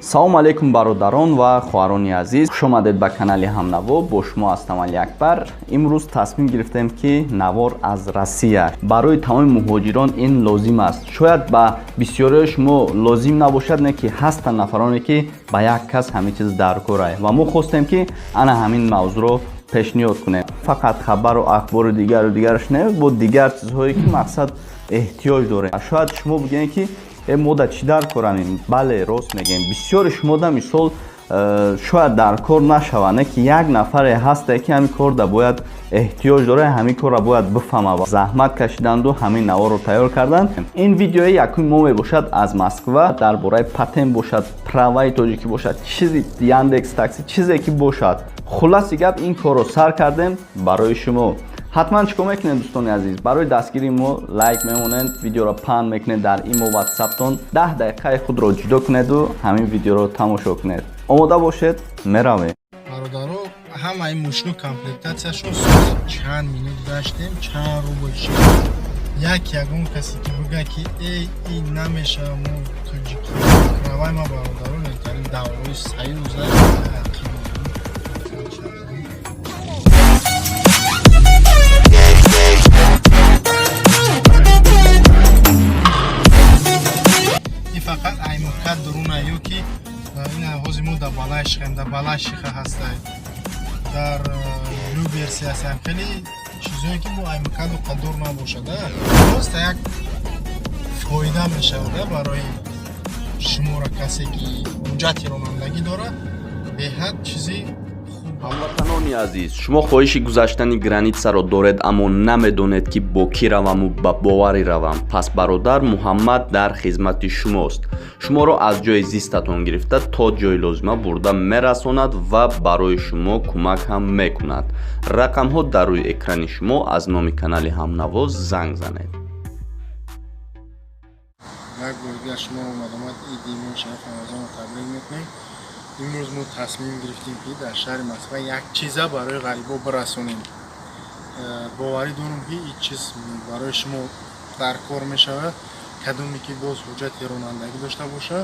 салом алейкум бародарон ва хоҳарони азиз, хуш омадед ба канали Ҳамнаво. Бо шумо ҳастам Али Акбар. имрӯз тасмим гирифтем ки навор аз Россия барои тамоми муҳоҷирон ин лозим аст. шояд ба бисёриҳои шумо лозим набошад, не ки ҳастанд нафароне ки ба як кас ҳамин чиз дар корае ва мо хостем ки ана ҳамин мавзӯъро пешниҳод кунем. фақат хабару ахбори дигараш не, бо дигар чизҳое ки мақсад эҳтиёҷ дорем. шояд шумо бигӯед ки мо да чӣ дар корамем. Бале, рост мегем. бисёри шумо да мисол шояд дар кор нашава, не ки як нафаре ҳасте ки ҳамин кор да бояд эҳтиёҷ дора, ҳамин корро бояд бифаҳма. Заҳмат кашиданду ҳамин наворро тайёр карданд. ин видеои якуми мо мебошад аз Москва, дар бораи патент бошад, праваи тоҷикӣ бошад, чизи Яндекс такси, чизе ки бошад. хулоси гап ин корро сар кардем барои шумо. ҳатман чӣ кор мекунед дӯстони азиз? барои дастгирии мо лайк мемонед, видеоро паҳн мекунед дар имо ватсаптон, 10 дақиқаи худро ҷудо кунеду ҳамин видеоро тамошо кунед. омода бошед, меравем. бародаро, ҳамаи мошину комплектатсияшон чанд минут гаштем, чанд рубл шид. ягон касе ки буга ки ин намешава, мо тоҷики правай ма бародаро нетарин даврои саюза фақат аймукат дуруна ё ки ин ҳозир мо да балашихем, да балашиха ҳастай дар версиясам хеле чизое ки бо аймукаду қадор набошада, просто як фоида мешавада барои шуморо касе ки ҳуҷҷати ронандагӣ дорад, беҳад чизи ҳамватанони азиз, шумо хоҳиши гузаштани границаро доред, аммо намедонед ки бо кӣ раваму ба боварӣ равам. пас бародар Муҳаммад дар хизмати шумост. шуморо аз ҷои зистатон гирифта то ҷои лозима бурда мерасонад ва барои шумо кӯмак ҳам мекунад. рақамҳо дар рӯи экрани шумо. аз номи канали Ҳамнаво занг занед. як бор дигар шумо омадомад иди мо шараф рамазонро табрик мекунем. имрӯз мо тасмим гирифтем ки дар шаҳри Москва як чиза барои ғарибо бирасонем. боварӣ дорам ки ин чиз барои шумо дар кор мешавад, кадоме ки боз ҳуҷҷати ронандагӣ дошта боша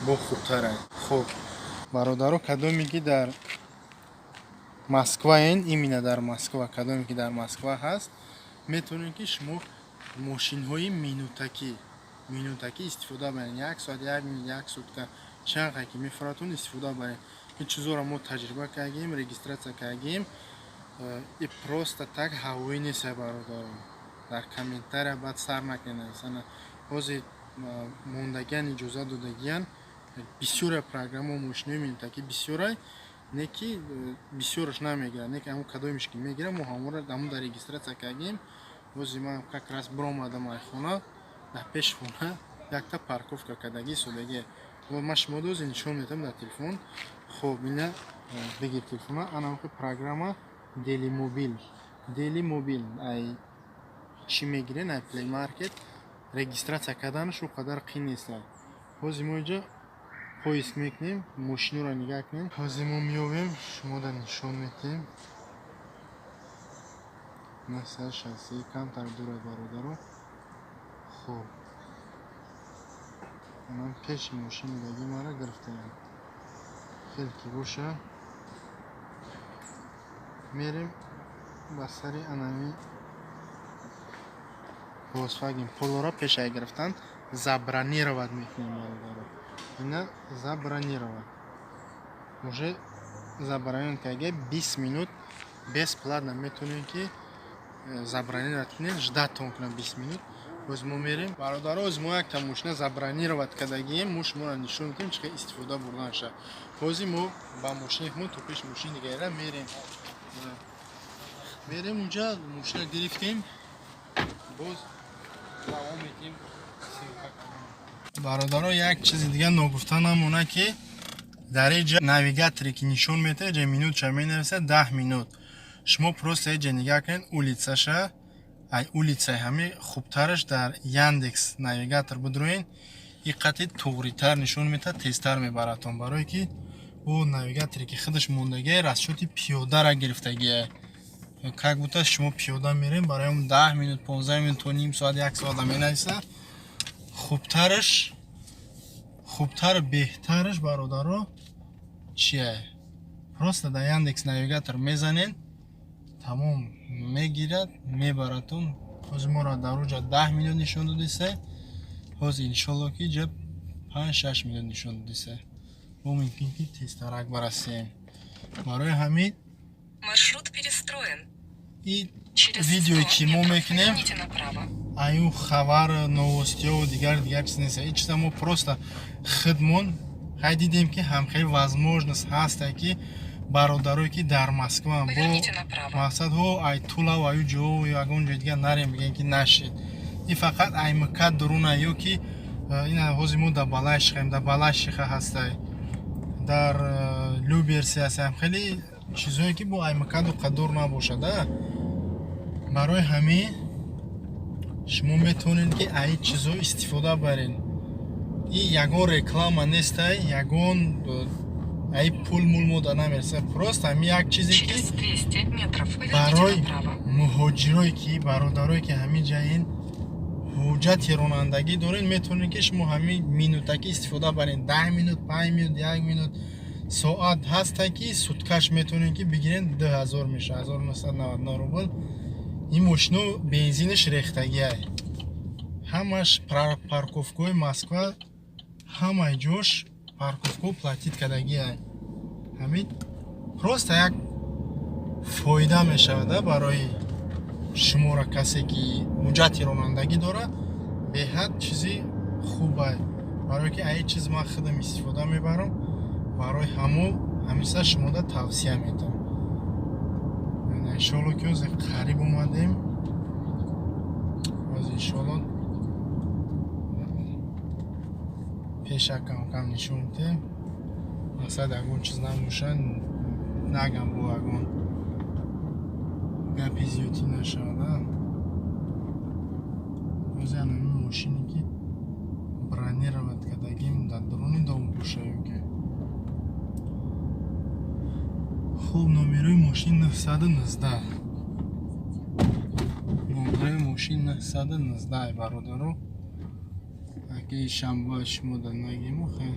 бо хубтарай. хуб бародаро, кадоме ки дар Москваен, именно дар Москва, кадоме ки дар Москва ҳаст, метавонед ки шумо мошинҳои минутакӣ истифода баред. 1 соат, 1 минут, 1 сутка чанқа ки мефаратон истифода баред. ин чизоро мо таҷриба кардем, регистратсия кардем. и просто так ҳавоӣ нест бародаро. дар комментария баъд сар накунед. ҳозир мондагиян иҷозат додагиян бисёра программа мошинои минутакӣ бисёрай, не ки бисёраш намегирад, не ки ҳамон кадомеш ки мегирад мо ҳамонро дар регистратсия кардем. ҳозир ман как раз биромадам аз хона, дар пеши хона якта парковка кардагӣ истодагӣ. ман шумо дози нишон медам дар телефон. хуб ина бигир телефона, ана программа Дели Мобил ай чӣ мегирен, ай Play Market регистратсия карданаш ӯ қадар қин нест. ҳозир мо инҷа поиск мекунем, мошиноро нигаҳ кунем. ҳозир мо меёвем, шумо да нишон метем. насар шасси камтар дурад бародаро. хуб ман пеши мошинидагӣ мара гирифтаям. хеле ки боша мерем ба сари анами Volkswagen Polo-ро пешай гирифтан забронировать мекунем бародаро. ина забронировать уже забронировать карда 20 минут бесплатно метавонем ки забронировать кунем, ждатон кунем 20 минут. ҳозир мо мерем бародаро, ҳозир мо якта мошина забронировать кардагием, мо шуморо нишон медиҳем чӣ қадар истифода бурдан шавад. ҳозир мо ба мошини мо то пеши мошини дигаре мерем унҷа мошина гирифтем, боз давом медиҳем. бародаро, як чизи дигар ногуфта намона ки дар инҷа навигаторе ки нишон метаҳад, ҷа минутша менависад 10 минут. шумо просто ҷа нигаҳ кунед улицаша, ай улицаи ҳамин хубтараш дар Яндекс навигатор бидроен, ин қати туғритар нишон метаҳад, тезтар мебаратон, барое ки ӯ навигаторе ки худаш мондагӣ расчёти пиёдара гирифтагӣ. как будто шумо пиёда мерем, барои 10 минут, 15 минут то ним соат, 1 соат менависа. хубтар беҳтараш бародаро чие? Просто да Яндекс навигатор мезанен, тамом мегирад, мебаратон. ҳозир моро дар рӯҷа 10 миллион нишон додисе, ҳозир иншолло ки ҷаб 5-6 миллион нишон додисе. Мо мумкин ки тезтарак барасем. Барои ҳамин Маршрут перестроен. и Через видеое 100 ки мо метров мекунем, поверните направо. аю хабар, новостиё дигар чиз нест. Ин чиза мо просто хидмон хай дидем ки ҳамхеле возможност ҳаста ки бародарое ки дар Москва бо Поверните направо. мақсадҳо Айтулав аю ҷо ягон ҷои дигар нарем бигем ки нашид. И фақат аймака дуруна ё ки ина ҳозир мо дар Балашихем, дар Балашиха ҳастай, дар Люберси ҳастаем. Хеле чизое ки бо аймакаду қадур набошада. Барои ҳамин шумо метавонед ки аи чизо истифода баред. И ягон реклама нестай, ягон аи пул мул мода намерса. Просто ҳамин як чизе ки Через 200 метров барои поверните направо. муҳоҷирое ки бародарое ки ҳамин ҷаин ҳуҷҷати ронандагӣ доред, метавонед ки шумо ҳамин минутаки истифода баред. 10 минут, 5 минут, 1 минут, соат ҳаста ки суткаш метавонед ки бигиред 2000 меша, 1999 рубл. ин мошино бензинаш рехтагиай. Ҳамаш парковкаҳои Москва, ҳамаи ҷош парковкаҳо платиткадагиай. ҳамин просто як фоида мешавад барои шуморо касе ки ҳуҷҷати ронандагӣ дорад. беҳад чизи хубай. барое ки аи чиз ман худам истифода мебарам, барои ҳамиса шумода тавсия метавам. иншолло ки ҳозир қариб омадем. ҳозир иншолло пеша кам нишон медем. мақсад ягон чиз намошад, нагам бо ягон гапи зиёдӣ нашавада. ҳозир ҳамин мошине ки бронировать кардагим дар дуруни дом бошаю ки хуб, номерои мошин 919. номерои мошин 919 бародаро. аки шанба шумо дар нагим хел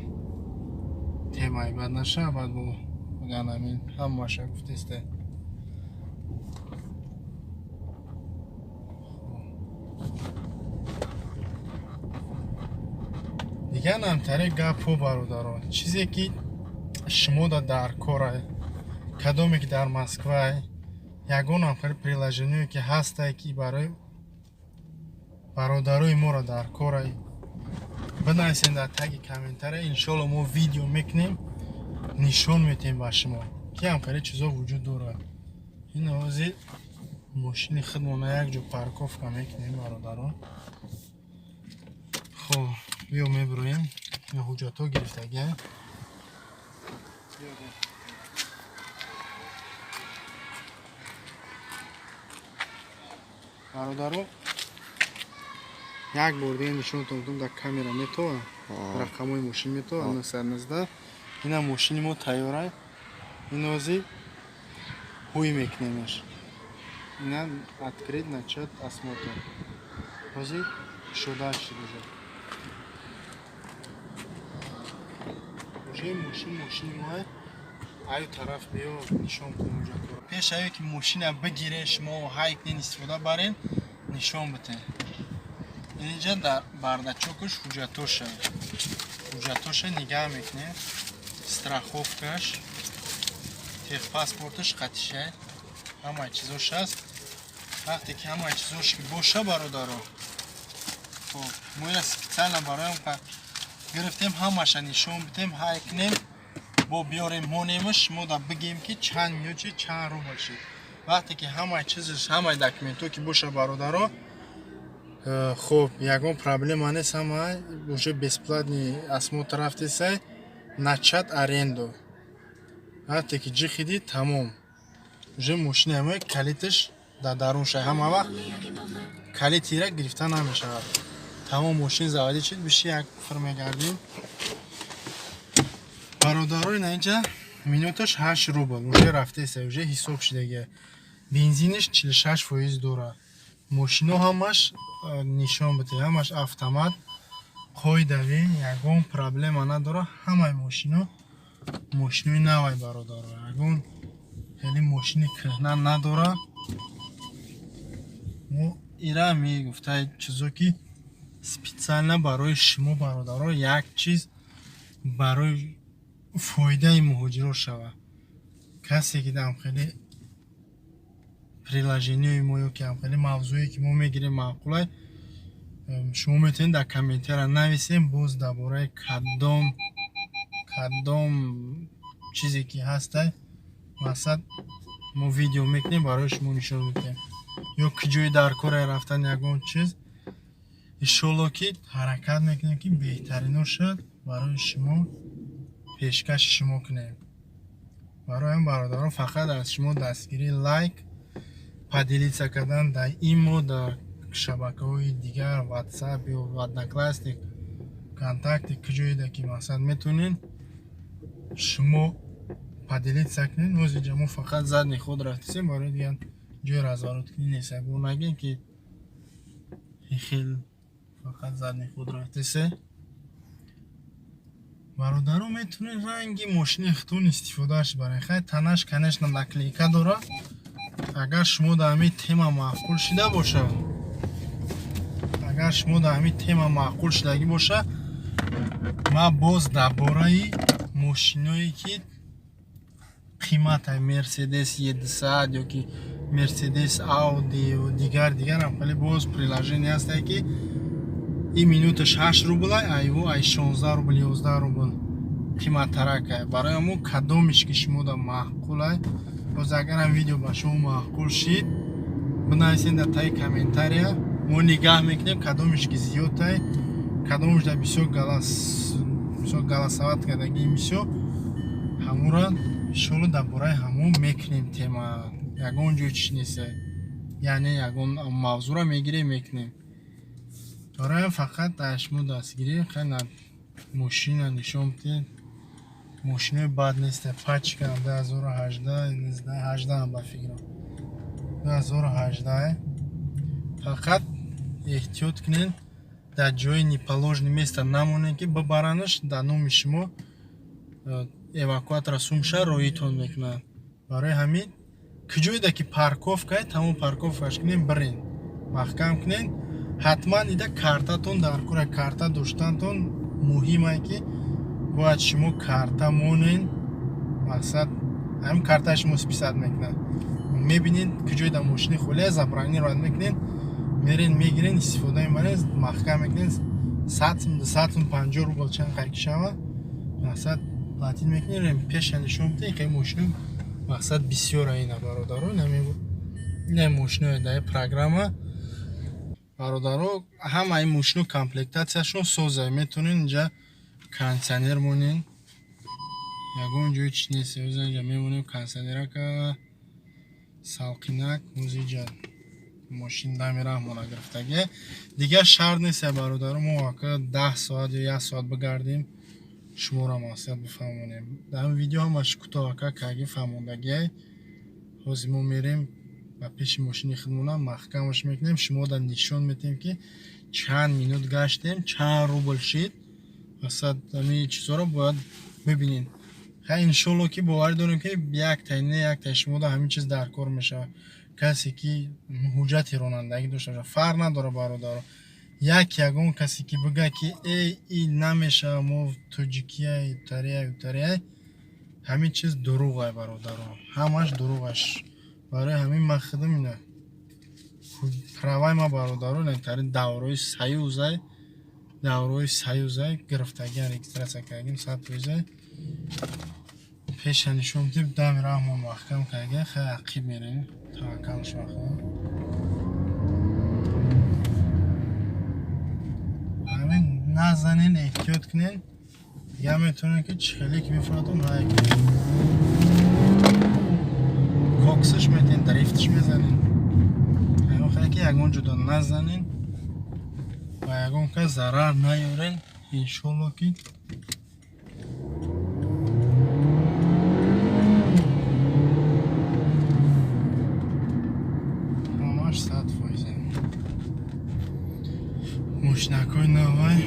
темаи бад наша, баъд бо ҳамин ҳамаша гуфтесте. дигар намтаре гапҳо бародаро. чизе ки шумо дар корай, кадоме ки дар Москвай, ягон ҳамхеле приложение ки ҳастай ки барои бародарои моро дар корай, бинависен дар таги комментария. иншолло мо видео мекунем, нишон метем ба шумо ки ҳамхеле чизо вуҷуд дорад. ин ҳозир мошини худмона як ҷо парковка мекунем бародарон. хоб, биё мебироем. ин ҳуҷҷатҳо гирифтагиай. бародаро, як бор дига нишонтон додам дар камера метавонам. рақамҳои мошин метавонам 919. ина мошини мо тайёрай. ин ҳозир ҳуй мекунемаш. ина открыть начать осмотр. ҳозир шуда шуд уже. уже мошини моа аю тараф биё нишон кун ҳуҷҷатҳо. пеш ае ки мошина бигире шумо ҳай кунен истифода барен, нишон битен. инҷа дар бардачокаш ҳуҷҷатоша нигаҳ мекунем. страховкаш, техпаспорташ, қатиша, ҳамаи чизош ҳаст. вақте ки ҳамаи чизош боша бародаро, хоб, мо ина специально бароям гирифтем, ҳамаша нишон битем, ҳай кунем, бо биёрем ҳонемаш, шумо да бигем ки чанд миллион чи чанд рубл шид. вақте ки ҳамаи чизаш, ҳамаи документҳо ки боша бародаро, хоб, ягон проблема нест. ҳамаи уже бесплатный осмотр рафтесай, начат аренду. вақте ки ҷи хидӣ тамом. уже мошини ҳамаи калиташ дар дарун шай. ҳама вақт калитира гирифта намешавад. тамом мошин заводӣ шид. биши як фир мегардем. бародарои наинҷа минуташ 8 рубл уже рафтеса, уже ҳисоб шидагия. бензиниш 46% дорад. мошино ҳамаш нишон бите, ҳамаш автомат. қоидави ягон проблема надора ҳамаи мошинои навай бародаро ягон хеле мошини кӯҳна надора мо ира мегуфта чизо ки специально барои шумо бародаро як чиз барои фоидаи муҳоҷиро шава касе ки дам хеле приложениёи мо ё ки хеле мавзӯе ки мо мегирем маъқулай шумо метавонед дар комментария нависем боз дар бораи кадом чизе ки ҳастай масад мо видео мекунем барои шумо нишон медиҳем ё ки ҷои дар коре рафтан ягон чиз иншоалло ки ҳаракат мекунем ки беҳтарино шуд барои шумо пешкаши шумо кунем барои ҳам бародарон фақат аз шумо дастгирии лайк поделиться кардан дар имо дар шабакаҳои дигар ватсап ё одноклассник контакти куҷоеда ки мақсад метонен шумо поделиться кунед озинҷа мо фақат задни худ рафтисем барои дигар ҷои разворот нест бо нагем ки хел фақат задни худ рафтисе бародаро метонед ранги мошини худтон истифодааш баред хай танаш конечно наклейка дора агар шумо дар ҳамин тема маъқул шуда боша шудагӣ боша ма боз дар бораи мошиное ки қиматаи мерседес 200 ё ки мерседес ауди ё дигар ҳам хеле боз приложение ҳастае ки ин минуташ 8 рубл айво ай 16 рубл 11 рубл қиматтарак барои мо кадомиш ки шумо да маъқулай боз агарам видео ба шумо маъқул шид бинависед дар таи комментария мо нигаҳ мекунем кадомиш ки зиёдтай кадомиш да бисёр галасават кардаги бисёр ҳамура иншоалло дар бораи ҳамон мекунем тема ягон ҷой чиш нест яъне ягон мавзӯра мегирем мекунем дораям фақат дар шумо дастгирӣ хеле мошина нишон бидед мошинаи бад нест пачка 2018 ба фикрам 2018 фақат эҳтиёт кунед дар ҷои неположенное место намонед ки бибаранаш дар номи шумо эвакуатора сумша роитон мекунад барои ҳамин куҷоеда ки парковка тамом парковкаш кунед бирен маҳкам кунед ҳатман ида картатон дар кора карта доштантон муҳимае ки бояд шумо карта монен мақсад ҳамин картаи шумо списат мекунад мебинед куҷоеда мошини холия забронировать мекунед мерен мегирен истифода мебаред маҳкам мекунед 150 рубл чанд қайки шава мақсад платин мекунед пеша нишон бидед хеле мошина мақсад бисёр аина бародаро ина мошинаи даи программа бародаро ҳамаи мошину комплектатсияшон соза метонен инҷа кондитсионер монен ягон ҷои чиш нест озинҷа мемонем кондитсионерака салқинак озинҷа мошин дами раҳмона гирифтаги дигар шарт нест бародаро мо вака 10 соат ё 1 соат бигардем шуморо мақсад бифаҳмонем дар ин видео ҳамаш кӯтоҳака каги фаҳмондагие ҳозир мо мерем ба пеши мошини худмона маҳкамаш мекунем шумо дар нишон медиҳем ки чанд минут гаштем чанд рубл шид мақсад ҳамин чизоро бояд бибинед хай иншоалло ки бовар дорем ки яктай не яктай шумо да ҳамин чиз дар кор мешавад касе ки ҳуҷҷати ронандагӣ дошта бошад фарқ надорад бародаро ягон касе ки бигӯяд ки ин намешавад мо тоҷикия ютария ҳамин чиз дурӯғай бародаро ҳамаш дурӯғаш барои ҳамин мақсадам ина правай ма бародаро нектари даврои саюзай гирифтагиам регистратсия кардагим 100%. Пеша нишон диб дами раҳмон маҳкам кардаги хеле ақиб мерем таваккалш вақта ҳамин назанен эҳтиёт кунен я метонен ки чихеле ки мефуратон ҳай коксаш метен дрифтш мезанен ҳамин хеле ки ягон ҷудо назанен ва ягон кас зарар наёрен иншоалло ки мошинакҳои навай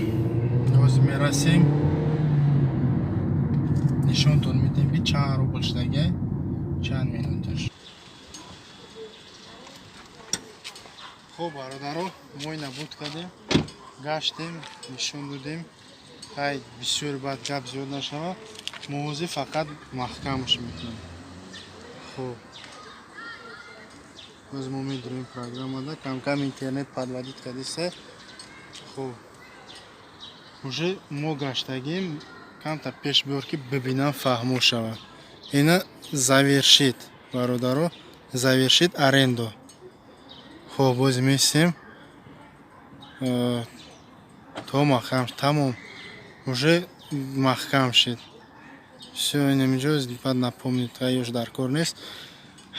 нишонтон медиҳем ки чанд рубл шудаги чанд минуташ. хуб бародаро, мо ина буд кардем, гаштем, нишон додем. ҳай бисёр баъд гап зиёд нашава, мо ҳозир фақат маҳкамаш мекунем. хуб боз мо медурем программада кам-кам интернет подводит кардиса. хуб уже мо гаштагим, камтар пеш биёр ки бибинам фаҳмо шава. Ина завершит бародаро, завершит арендо. хуб боз месем то маҳкам тамом уже маҳкам шид. Всё ин инҷо дипат напомнит айёш дар кор нест.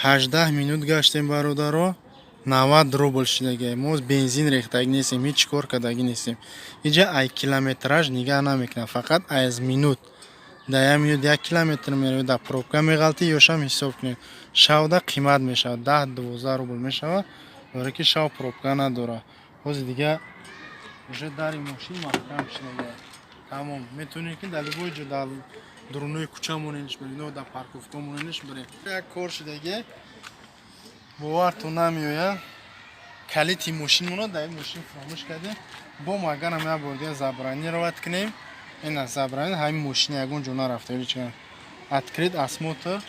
18 минут гаштем бародаро, 90 рубл шидаги. Мо бензин рехтаги нестем, ҳеҷ кор кадаги нестем. Иҷа ай километраж нигаҳ намекунам, фақат аз минут. Да 1 минут 1 километр меравӣ, да пробка меғалтӣ ёшам ҳисоб кунем. Шавда қимат мешавад, 10-12 рубл мешавад, барои ки шав пробка надорад. ҳозир дига уже дари мошин маҳкам шидаги. Тамом метавонем ки дар любой ҷо дар дурунои кӯча монениш барем, ё дар парковка монениш барем. Як кор шидаги бовартон намеояд. Калити мошин монад, дар ин мошин фаромӯш кардем. Бом агар ҳам як бор дига забрани равад кунем. Ина забрани ҳамин мошини ягон ҷо нарафта чӣ. Открит осмотр.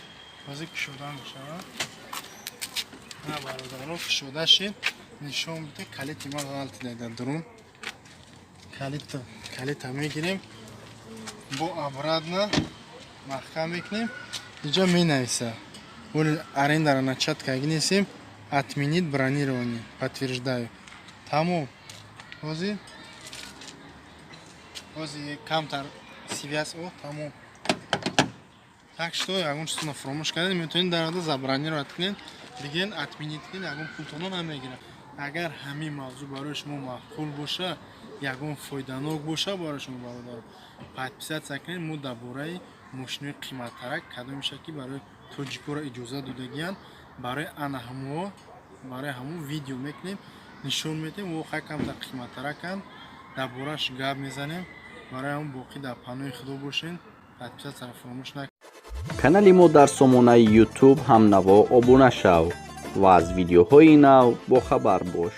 ҳозир кушода мешавад. На бародаро кушода шид. нишон биде калити ма ғалтида дар дурун. Калита мегирем. Бо обратно маҳкам мекунем. Инҷо менависа. Воли арендара начаткаги нестем. Отменить бронирование. Подтверждаю. Тамом. ҳозир камтар связь тамом. Так что ягон чизона фаромӯш кардем, метавонед дар ода забронировать кунед. Дига отменить кунед, ягон пултона намегирад. Агар ҳамин мавзӯъ барои шумо маъқул боша, ягон фоиданок боша барои шумо бародаро, подписатсия кунед. мо дар бораи мошинои қиматтарак кадомеша ки барои тоҷикора иҷоза додагиянд, барои ҳамо видео мекунем, нишон медиҳем. воқеан камтар қиматтараканд, дар бораш гап мезанем. барои ҳамо боқӣ дар паноҳи худо бошед. подписатсияро фаромӯш накунед. канали мо дар сомонаи YouTube ҳамнаво обуна шав ва аз видеоҳои нав бохабар бош.